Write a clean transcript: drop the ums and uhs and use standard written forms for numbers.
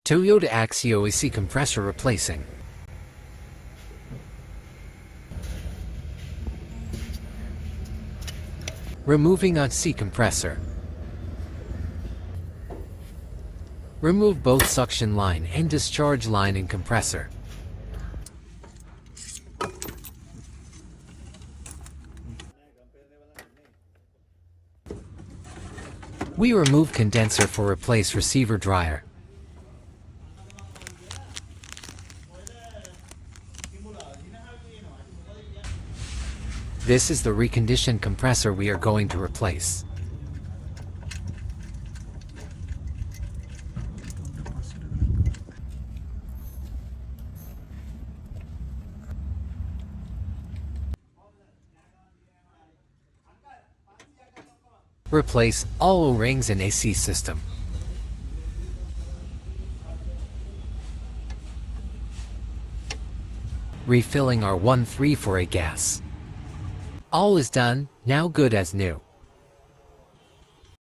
Toyota Axio AC compressor replacing. Removing AC compressor. Remove both suction line and discharge line in compressor. We remove condenser for replace receiver dryer. This is the reconditioned compressor we are going to replace. Replace all O-rings in AC system. Refilling our 134A gas. All is done, now good as new.